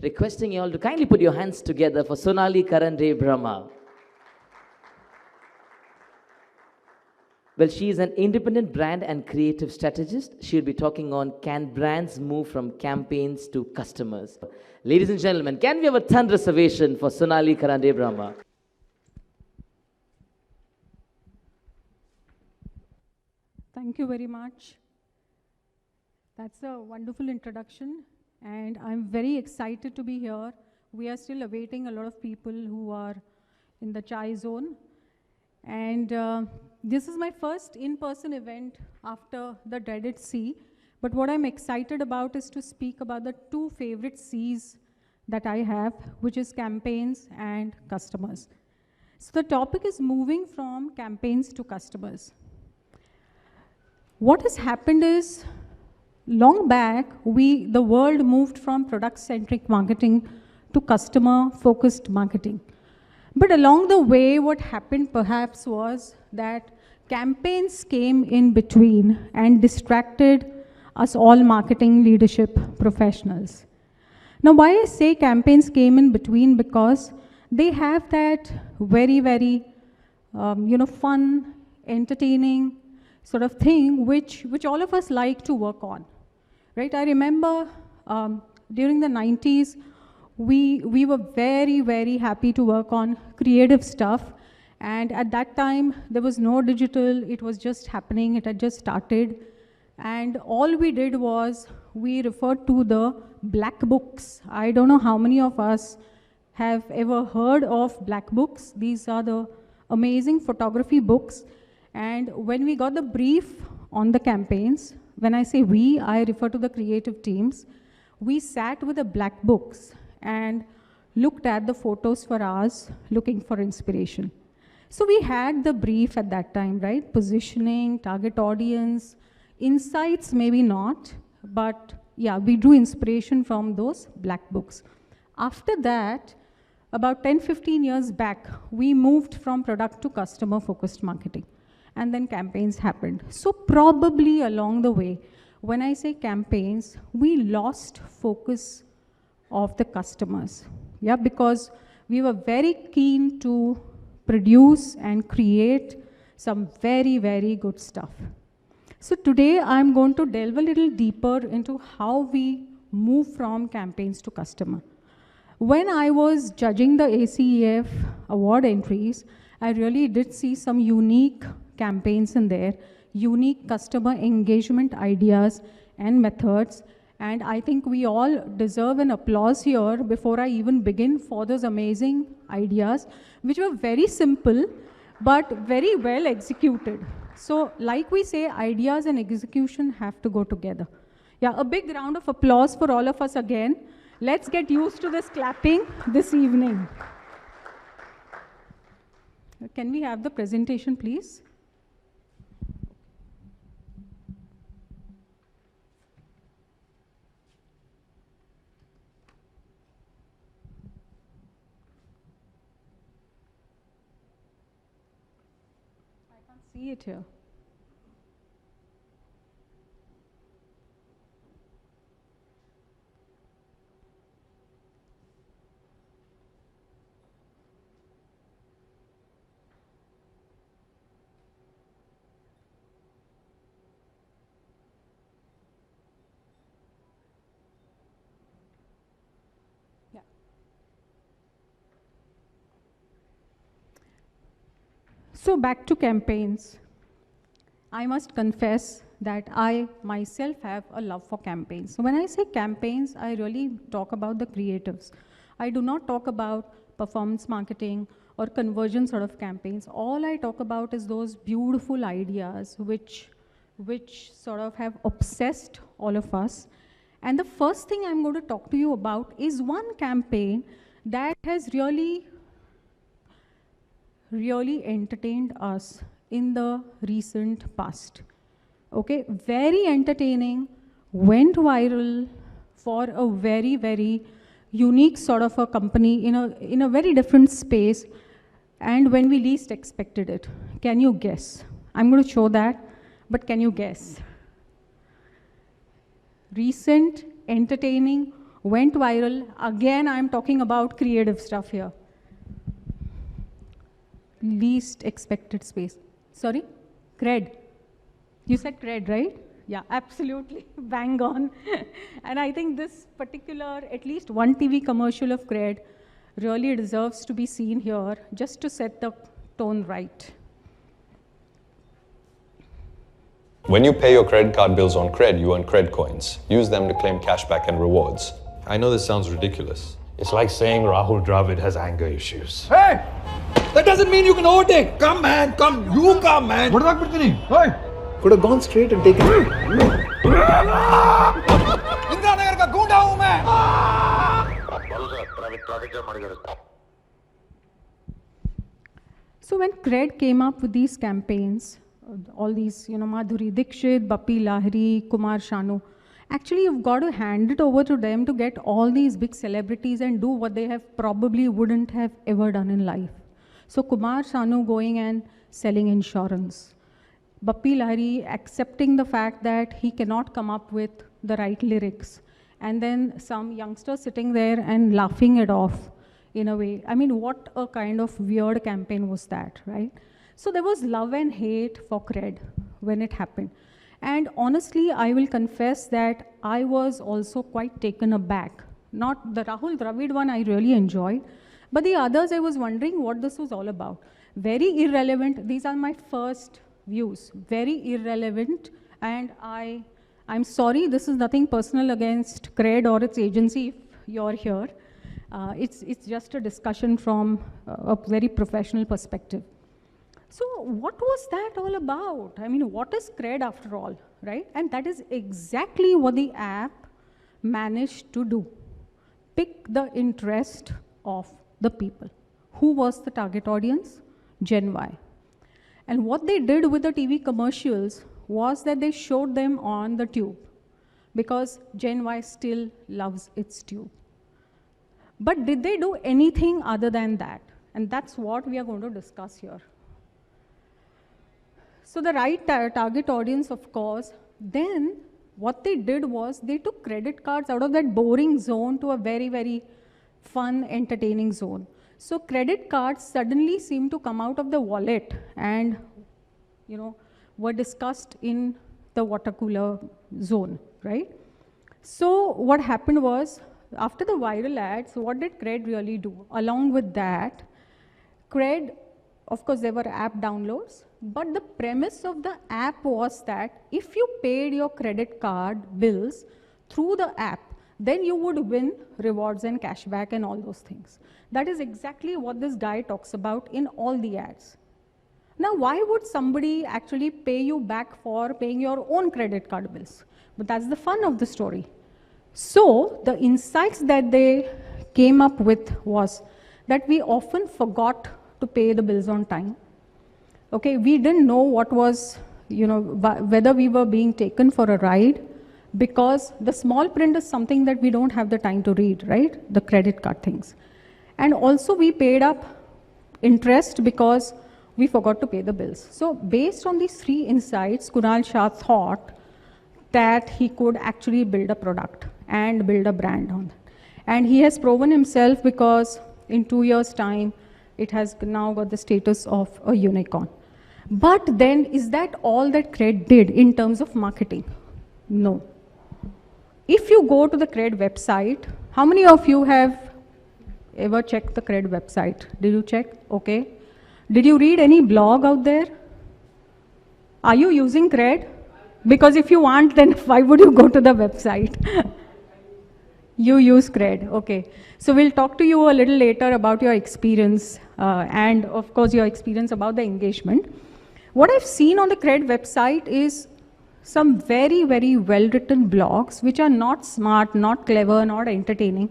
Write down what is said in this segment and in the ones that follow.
Requesting you all to kindly put your hands together for Sonali Karande Brahma. Well, she is an independent brand and creative strategist. She'll be talking on can brands move from campaigns to customers. Ladies and gentlemen, can we have a thunderous ovation for Sonali Karande Brahma? Thank you very much. That's a wonderful introduction, and I'm very excited to be here. We are still awaiting a lot of people who are in the chai zone. And this is my first in-person event after the dreaded C. But what I'm excited about is to speak about the two favorite C's that I have, which is campaigns and customers. So the topic is moving from campaigns to customers. What has happened is, long back, the world moved from product-centric marketing to customer-focused marketing. But along the way, what happened perhaps was that campaigns came in between and distracted us all marketing leadership professionals. Now, why I say campaigns came in between, because they have that very, very fun, entertaining sort of thing which all of us like to work on. Right? I remember during the 90s, we were very, very happy to work on creative stuff. And at that time, there was no digital. It was just happening. It had just started. And all we did was we referred to the black books. I don't know how many of us have ever heard of black books. These are the amazing photography books. And when we got the brief on the campaigns, when I say we, I refer to the creative teams, we sat with the black books and looked at the photos for hours, looking for inspiration. So we had the brief at that time, right? Positioning, target audience, insights, maybe not, but yeah, we drew inspiration from those black books. After that, about 10, 15 years back, we moved from product to customer-focused marketing. And then campaigns happened. So probably along the way, when I say campaigns, we lost focus of the customers. Yeah, because we were very keen to produce and create some very, very good stuff. So today I'm going to delve a little deeper into how we move from campaigns to customer. When I was judging the ACEF award entries, I really did see some unique campaigns in there, unique customer engagement ideas and methods. And I think we all deserve an applause here before I even begin for those amazing ideas, which were very simple, but very well executed. So like we say, ideas and execution have to go together. Yeah, a big round of applause for all of us again. Let's get used to this clapping this evening. Can we have the presentation, please? See it here. Yeah. So back to campaigns. I must confess that I myself have a love for campaigns. So when I say campaigns, I really talk about the creatives. I do not talk about performance marketing or conversion sort of campaigns. All I talk about is those beautiful ideas which sort of have obsessed all of us. And the first thing I'm going to talk to you about is one campaign that has really entertained us in the recent past. Okay, very entertaining, went viral for a very, very unique sort of a company in a very different space, and when we least expected it. Can you guess? I'm going to show that, but can you guess? Recent, entertaining, went viral. Again, I'm talking about creative stuff here. Least expected space. Sorry? Cred. You said cred, right? Yeah, absolutely. Bang on. And I think this particular, at least one TV commercial of cred really deserves to be seen here just to set the tone right. When you pay your credit card bills on Cred, you earn Cred coins. Use them to claim cashback and rewards. I know this sounds ridiculous. It's like saying Rahul Dravid has anger issues. Hey! That doesn't mean you can overtake. Come, man, come. You come, man. What about Brittany? Hey! Could have gone straight and taken it. Indiranagar का गूंडा हूँ मैं. So when Cred came up with these campaigns, all these, Madhuri Dixit, Bappi Lahiri, Kumar Sanu, actually you've got to hand it over to them to get all these big celebrities and do what they have probably wouldn't have ever done in life. So Kumar Sanu going and selling insurance. Bappi Lahiri accepting the fact that he cannot come up with the right lyrics. And then some youngster sitting there and laughing it off in a way. I mean, what a kind of weird campaign was that, right? So there was love and hate for Cred when it happened. And honestly, I will confess that I was also quite taken aback. Not the Rahul Dravid one I really enjoyed, but the others I was wondering what this was all about. Very irrelevant. These are my first views. Very irrelevant. And I'm sorry, this is nothing personal against Cred or its agency if you're here. It's just a discussion from a very professional perspective. So what was that all about? I mean, what is Cred after all, right? And that is exactly what the app managed to do. Pick the interest of the people. Who was the target audience? Gen Y. And what they did with the TV commercials was that they showed them on the tube, because Gen Y still loves its tube. But did they do anything other than that? And that's what we are going to discuss here. So the right target audience, of course, then what they did was they took credit cards out of that boring zone to a very, very fun, entertaining zone. So credit cards suddenly seemed to come out of the wallet and, were discussed in the water cooler zone, right? So what happened was, after the viral ads, what did Cred really do? Along with that, Cred, of course, there were app downloads, but the premise of the app was that if you paid your credit card bills through the app, then you would win rewards and cashback and all those things. That is exactly what this guy talks about in all the ads. Now, why would somebody actually pay you back for paying your own credit card bills? But that's the fun of the story. So the insights that they came up with was that we often forgot to pay the bills on time. Okay, we didn't know what was, whether we were being taken for a ride, because the small print is something that we don't have the time to read, right? The credit card things. And also we paid up interest because we forgot to pay the bills. So based on these three insights, Kunal Shah thought that he could actually build a product and build a brand on that. And he has proven himself, because in 2 years' time, it has now got the status of a unicorn. But then, is that all that Cred did in terms of marketing? No. If you go to the Cred website, how many of you have ever checked the Cred website? Did you check? Okay. Did you read any blog out there? Are you using Cred? Because if you aren't, then why would you go to the website? You use Cred, okay. So we'll talk to you a little later about your experience and of course your experience about the engagement. What I've seen on the Cred website is some very, very well-written blogs which are not smart, not clever, not entertaining.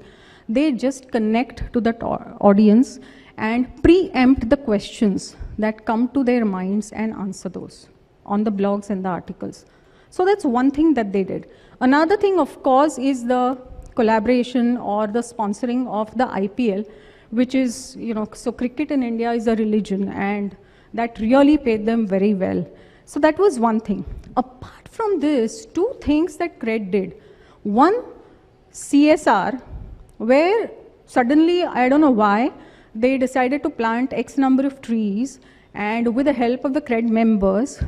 They just connect to the audience and preempt the questions that come to their minds and answer those on the blogs and the articles. So that's one thing that they did. Another thing, of course, is the collaboration or the sponsoring of the IPL, which is, so cricket in India is a religion, and that really paid them very well. So that was one thing. Apart from this, two things that Cred did. One, CSR, where suddenly, I don't know why, they decided to plant X number of trees, and with the help of the CRED members,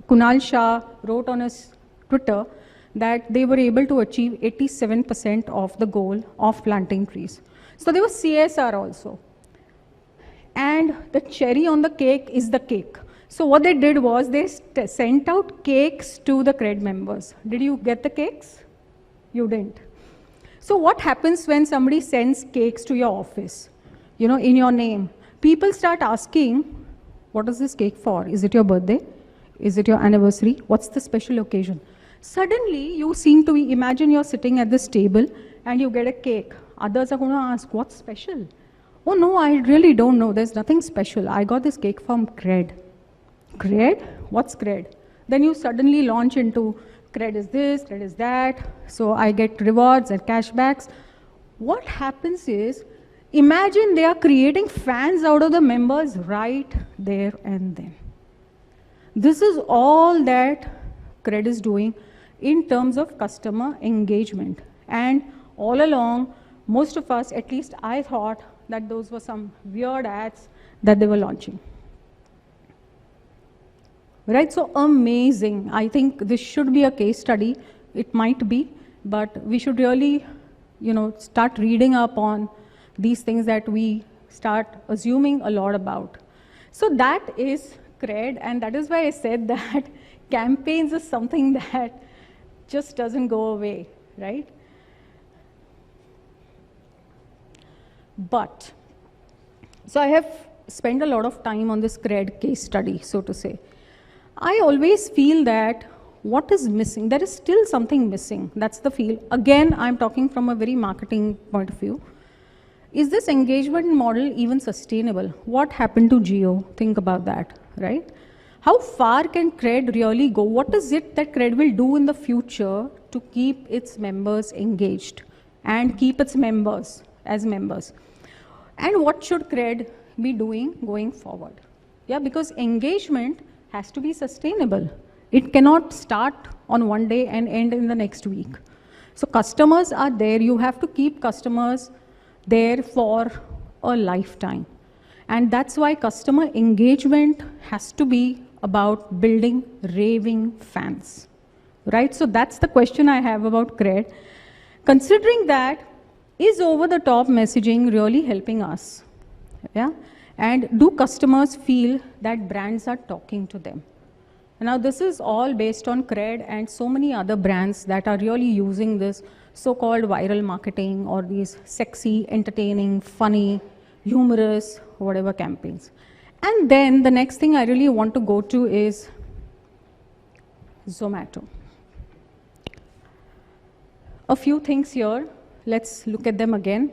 Kunal Shah wrote on his Twitter that they were able to achieve 87% of the goal of planting trees. So there was CSR also. And the cherry on the cake is the cake. So what they did was they sent out cakes to the CRED members. Did you get the cakes? You didn't. So what happens when somebody sends cakes to your office, you know, in your name? People start asking, what is this cake for? Is it your birthday? Is it your anniversary? What's the special occasion? Suddenly, you seem to be, imagine you're sitting at this table and you get a cake. Others are going to ask, what's special? Oh no, I really don't know. There's nothing special. I got this cake from CRED. CRED? What's CRED? Then you suddenly launch into CRED is this, CRED is that. So I get rewards and cashbacks. What happens is, imagine they are creating fans out of the members right there and then. This is all that CRED is doing in terms of customer engagement. And all along, most of us, at least I thought that those were some weird ads that they were launching. Right, so amazing. I think this should be a case study. It might be, but we should really, you know, start reading up on these things that we start assuming a lot about. So that is CRED, and that is why I said that campaigns is something that just doesn't go away, right? But, so I have spent a lot of time on this CRED case study, so to say. I always feel that what is missing, there is still something missing. That's the feel. Again, I'm talking from a very marketing point of view. Is this engagement model even sustainable? What happened to Geo? Think about that, right? How far can CRED really go? What is it that CRED will do in the future to keep its members engaged and keep its members as members? And what should CRED be doing going forward? Yeah, because engagement has to be sustainable. It cannot start on one day and end in the next week. So customers are there. You have to keep customers there for a lifetime. And that's why customer engagement has to be about building raving fans, right? So that's the question I have about CRED. Considering that, is over-the-top messaging really helping us? Yeah? And do customers feel that brands are talking to them? Now this is all based on CRED and so many other brands that are really using this so-called viral marketing or these sexy, entertaining, funny, humorous, whatever campaigns. And then the next thing I really want to go to is Zomato. A few things here. Let's look at them again.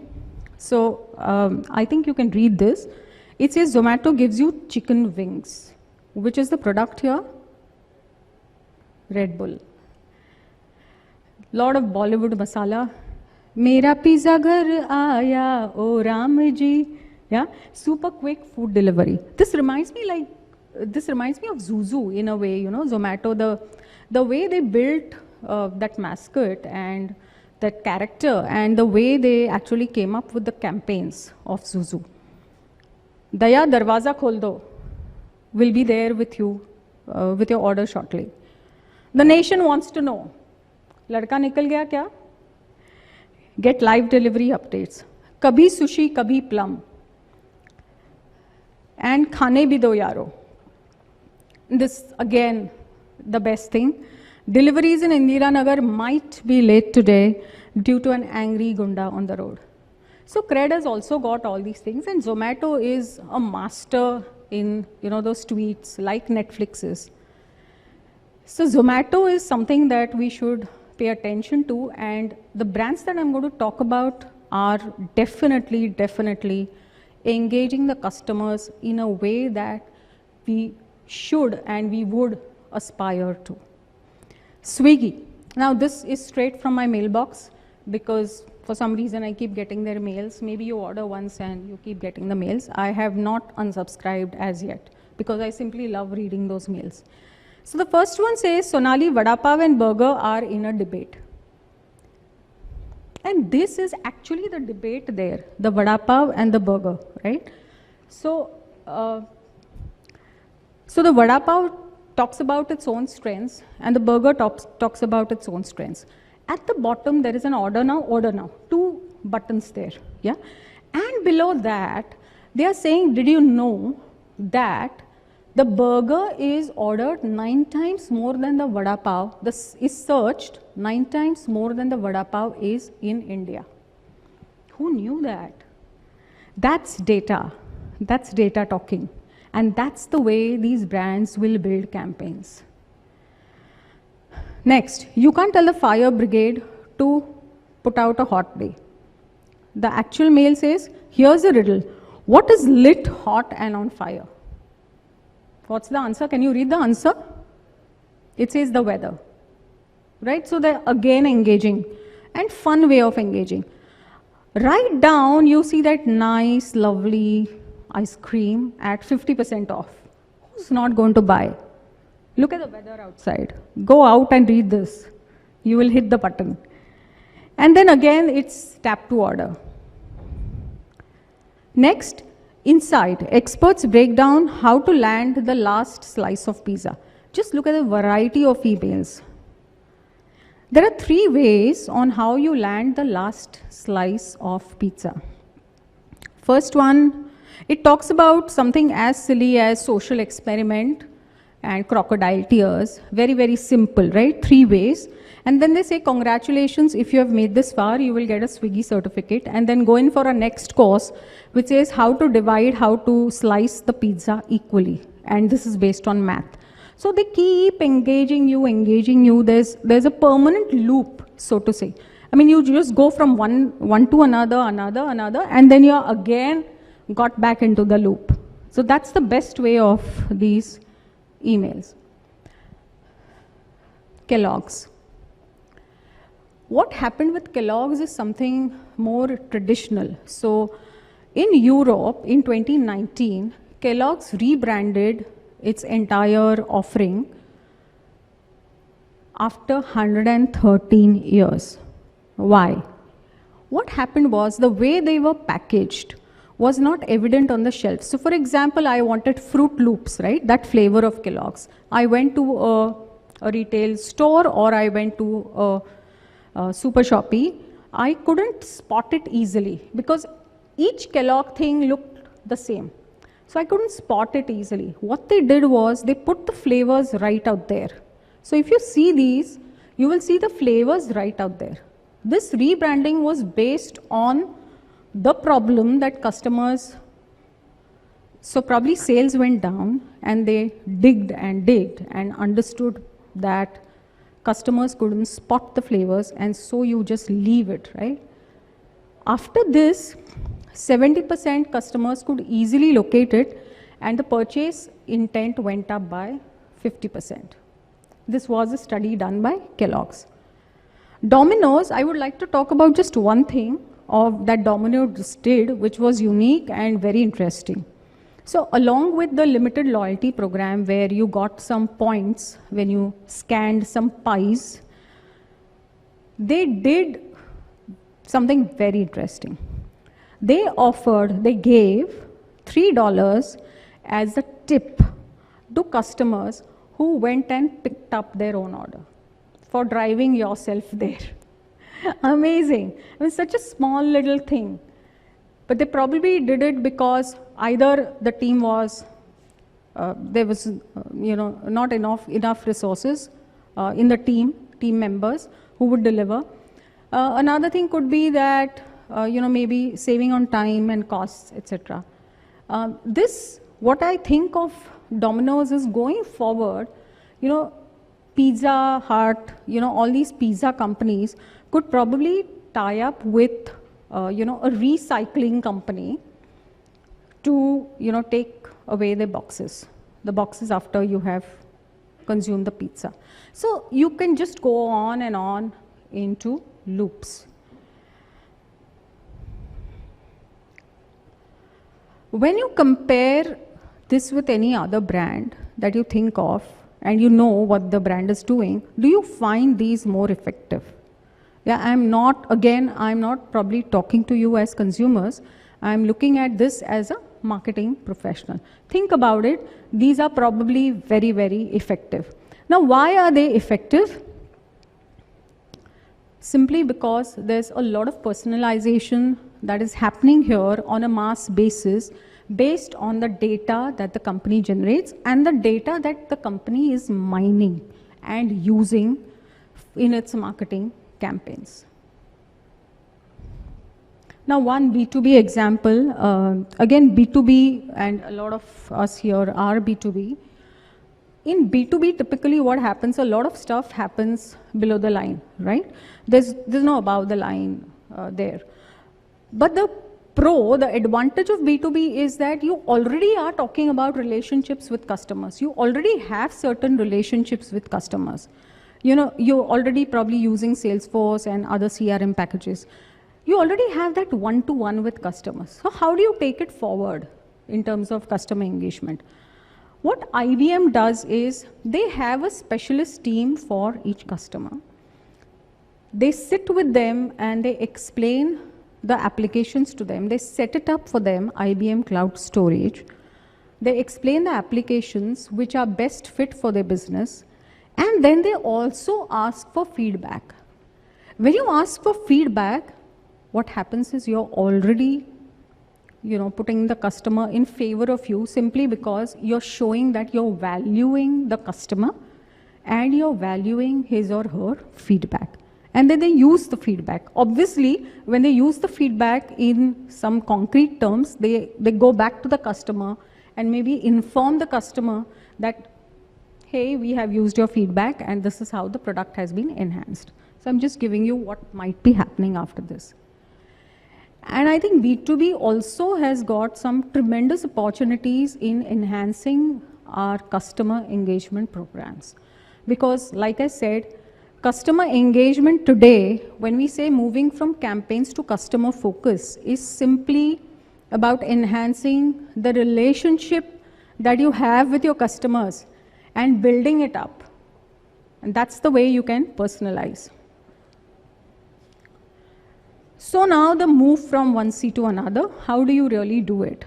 So I think you can read this. It says Zomato gives you chicken wings. Which is the product here? Red Bull. Lot of Bollywood masala. Mera pizza ghar aaya, oh Ram ji. Yeah, super quick food delivery. This reminds me of Zuzu in a way, you know, Zomato, the way they built that mascot and that character and the way they actually came up with the campaigns of Zuzu. Daya Darwaza Khol Do will be there with you, with your order shortly. The nation wants to know, ladka nikal gaya kya? Get live delivery updates. Kabhi sushi, kabhi plum. And khane bhi do yaro. This again, the best thing. Deliveries in Indira Nagar might be late today due to an angry gunda on the road. So CRED has also got all these things, and Zomato is a master in, you know, those tweets like Netflix is. So Zomato is something that we should pay attention to, and the brands that I'm going to talk about are definitely engaging the customers in a way that we should and we would aspire to. Swiggy. Now this is straight from my mailbox because for some reason I keep getting their mails. Maybe you order once and you keep getting the mails. I have not unsubscribed as yet because I simply love reading those mails. So the first one says Sonali Vada Pav and burger are in a debate. And this is actually the debate there, the vada pav and the burger, right? So, so the vada pav talks about its own strengths and the burger talks about its own strengths. At the bottom, there is an order now, 2 buttons there, yeah? And below that, they are saying, did you know that the burger is ordered 9 times more than the vada pav, this is searched 9 times more than the vada pav is in India. Who knew that? That's data talking. And that's the way these brands will build campaigns. Next, you can't tell the fire brigade to put out a hot day. The actual mail says, here's a riddle. What is lit, hot and on fire? What's the answer? Can you read the answer? It says the weather, right? So they're again engaging, and fun way of engaging. Right down, you see that nice, lovely ice cream at 50% off. Who's not going to buy? Look at the weather outside. Go out and read this. You will hit the button. And then again, it's tap to order. Next, inside, experts break down how to land the last slice of pizza. Just look at the variety of emails. There are 3 ways on how you land the last slice of pizza. First one, it talks about something as silly as social experiment and crocodile tears. Very, very simple, right? 3 ways. And then they say, congratulations, if you have made this far, you will get a Swiggy certificate. And then go in for a next course, which says how to slice the pizza equally. And this is based on math. So they keep engaging you. There's a permanent loop, so to say. I mean, you just go from one to another, and then you're again got back into the loop. So that's the best way of these emails. Kellogg's. What happened with Kellogg's is something more traditional. So in Europe, in 2019, Kellogg's rebranded its entire offering after 113 years. Why? What happened was the way they were packaged was not evident on the shelf. So for example, I wanted Fruit Loops, right? That flavor of Kellogg's. I went to a retail store or I went to a Super Shoppy. I couldn't spot it easily because each Kellogg thing looked the same. So I couldn't spot it easily. What they did was they put the flavors right out there. So if you see these, you will see the flavors right out there. This rebranding was based on the problem that customers, so probably sales went down and they digged and understood that customers couldn't spot the flavors, and so you just leave it, right? After this, 70% customers could easily locate it and the purchase intent went up by 50%. This was a study done by Kellogg's. Domino's, I would like to talk about just one thing of that Domino's did, which was unique and very interesting. So along with the limited loyalty program where you got some points when you scanned some pies, they did something very interesting. They gave $3 as a tip to customers who went and picked up their own order for driving yourself there. Amazing. I mean, such a small little thing. But they probably did it because either the team was, there was, not enough resources in the team members who would deliver. Another thing could be that, maybe saving on time and costs, etc. What I think of Domino's is going forward, Pizza Hut, all these pizza companies could probably tie up with, a recycling company to, take away the boxes after you have consumed the pizza. So you can just go on and on into loops. When you compare this with any other brand that you think of and you know what the brand is doing, do you find these more effective? Yeah, I'm not probably talking to you as consumers. I'm looking at this as a marketing professional. Think about it. These are probably very, very effective. Now, why are they effective? Simply because there's a lot of personalization that is happening here on a mass basis based on the data that the company generates and the data that the company is mining and using in its marketing campaigns. Now, one B2B example, again B2B, and a lot of us here are B2B. In B2B, typically what happens, a lot of stuff happens below the line, right? There's no above the line there. But the advantage of B2B is that you already are talking about relationships with customers. You already have certain relationships with customers. You know, you're already probably using Salesforce and other CRM packages. You already have that one-to-one with customers. So how do you take it forward in terms of customer engagement? What IBM does is they have a specialist team for each customer. They sit with them and they explain the applications to them. They set it up for them, IBM Cloud Storage. They explain the applications which are best fit for their business. And then they also ask for feedback. When you ask for feedback, what happens is you're already, putting the customer in favor of you simply because you're showing that you're valuing the customer and you're valuing his or her feedback. And then they use the feedback. Obviously, when they use the feedback in some concrete terms, they go back to the customer and maybe inform the customer that, hey, we have used your feedback and this is how the product has been enhanced. So I'm just giving you what might be happening after this. And I think B2B also has got some tremendous opportunities in enhancing our customer engagement programs. Because like I said, customer engagement today, when we say moving from campaigns to customer focus, is simply about enhancing the relationship that you have with your customers and building it up. And that's the way you can personalize. So now the move from one C to another, how do you really do it?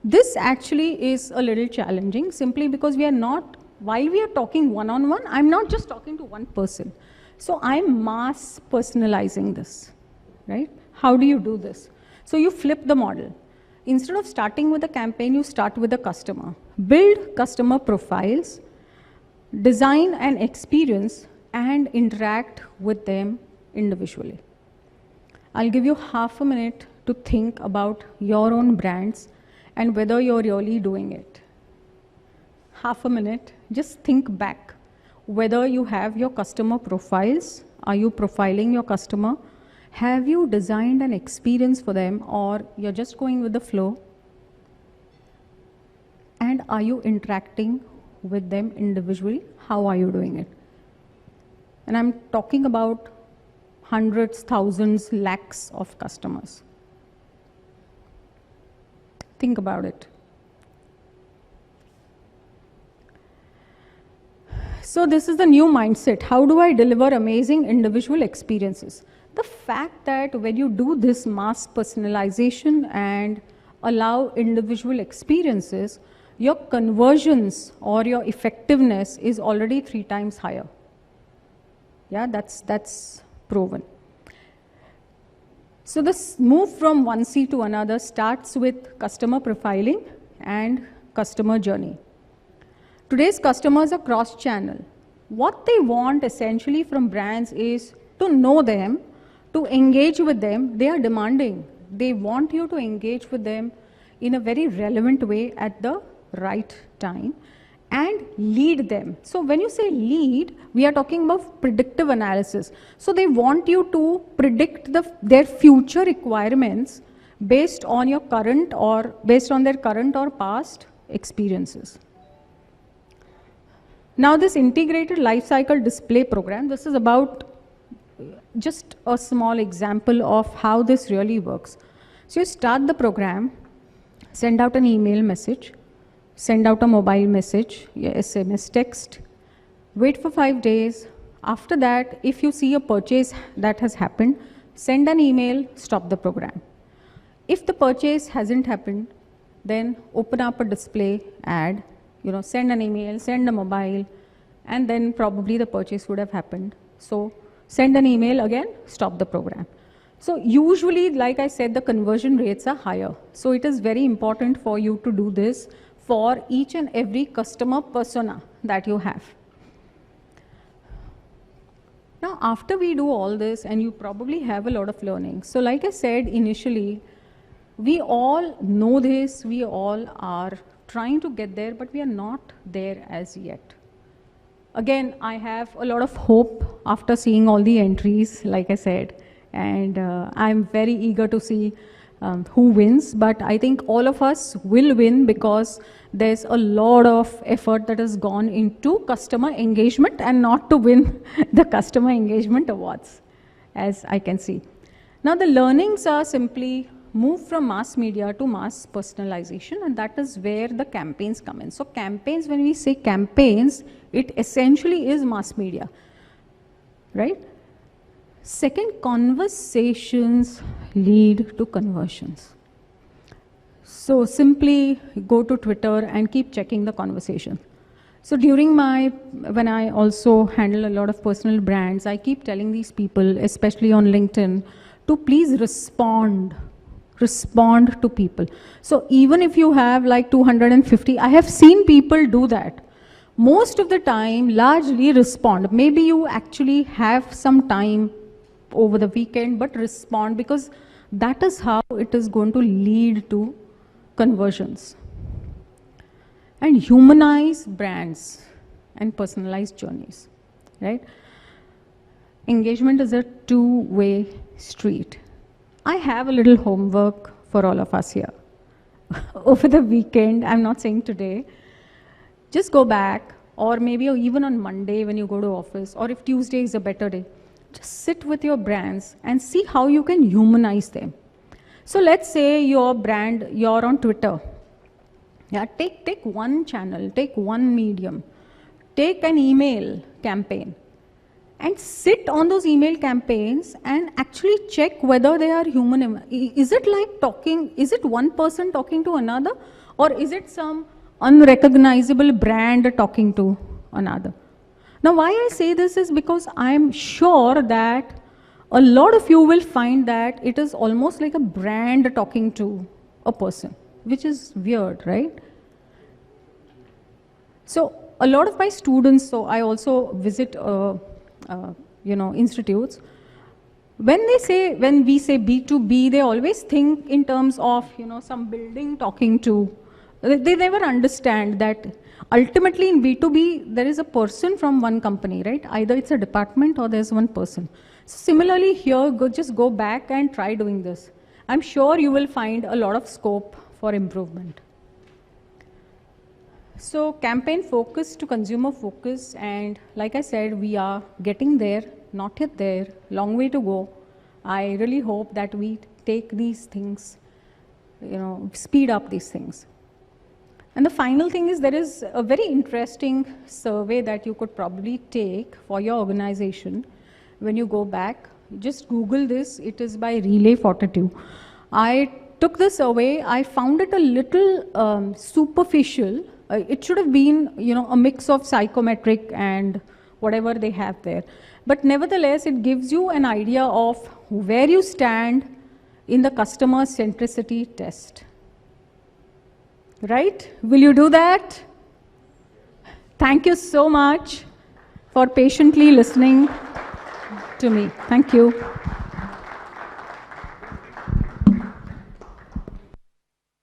This actually is a little challenging simply because we are not, while we are talking one-on-one, I'm not just talking to one person. So I'm mass personalizing this, right? How do you do this? So you flip the model. Instead of starting with a campaign, you start with a customer. Build customer profiles, design an experience, and interact with them individually. I'll give you half a minute to think about your own brands and whether you're really doing it. Half a minute, just think back. Whether you have your customer profiles, are you profiling your customer? Have you designed an experience for them, or you're just going with the flow? And are you interacting with them individually? How are you doing it? And I'm talking about hundreds, thousands, lakhs of customers. Think about it. So this is the new mindset. How do I deliver amazing individual experiences? The fact that when you do this mass personalization and allow individual experiences, your conversions or your effectiveness is already 3 times higher. Yeah, that's proven. So this move from one C to another starts with customer profiling and customer journey. Today's customers are cross-channel. What they want essentially from brands is to know them, to engage with them. They are demanding. They want you to engage with them in a very relevant way at the right time and lead them. So when you say lead, we are talking about predictive analysis. So they want you to predict their future requirements based on your current or based on their current or past experiences. Now this integrated lifecycle display program, this is about just a small example of how this really works. So you start the program, send out an email message, send out a mobile message, your SMS text, wait for 5 days, After that, if you see a purchase that has happened, send an email, stop the program. If the purchase hasn't happened, then open up a display ad, send an email, send a mobile, and then probably the purchase would have happened. So send an email again, stop the program. So usually, like I said, the conversion rates are higher. So it is very important for you to do this for each and every customer persona that you have. Now, after we do all this, and you probably have a lot of learning. So like I said initially, we all know this, we all are trying to get there, but we are not there as yet. Again, I have a lot of hope after seeing all the entries, like I said, and I'm very eager to see who wins, but I think all of us will win because there's a lot of effort that has gone into customer engagement and not to win the customer engagement awards, as I can see. Now the learnings are simply move from mass media to mass personalization, and that is where the campaigns come in. So campaigns, when we say campaigns, it essentially is mass media, right? Second, conversations lead to conversions. So simply go to Twitter and keep checking the conversation. So when I also handle a lot of personal brands, I keep telling these people, especially on LinkedIn, to please respond to people. So even if you have like 250, I have seen people do that. Most of the time, largely respond. Maybe you actually have some time over the weekend, but respond, because that is how it is going to lead to conversions. And humanize brands and personalized journeys, right? Engagement is a two-way street. I have a little homework for all of us here. Over the weekend, I'm not saying today, just go back, or maybe even on Monday when you go to office, or if Tuesday is a better day, just sit with your brands and see how you can humanize them. So let's say your brand, you're on Twitter. Yeah, take one channel, take one medium, take an email campaign, and sit on those email campaigns and actually check whether they are human. Is it like talking, is it one person talking to another, or is it some unrecognizable brand talking to another? Now, why I say this is because I'm sure that a lot of you will find that it is almost like a brand talking to a person, which is weird, right? So a lot of my students, so I also visit institutes. When we say B2B, they always think in terms of some building talking to. They never understand that ultimately in B2B there is a person from one company, right? Either it's a department or there's one person. Similarly here, just go back and try doing this. I'm sure you will find a lot of scope for improvement. So campaign focus to consumer focus, and like I said, we are getting there, not yet there, long way to go. I really hope that we take these things, speed up these things. And the final thing is, there is a very interesting survey that you could probably take for your organization. When you go back, just Google this. It is by Relay Fortitude. I took the survey. I found it a little superficial. It should have been, a mix of psychometric and whatever they have there. But nevertheless, it gives you an idea of where you stand in the customer centricity test. Right? Will you do that? Thank you so much for patiently listening to me. Thank you.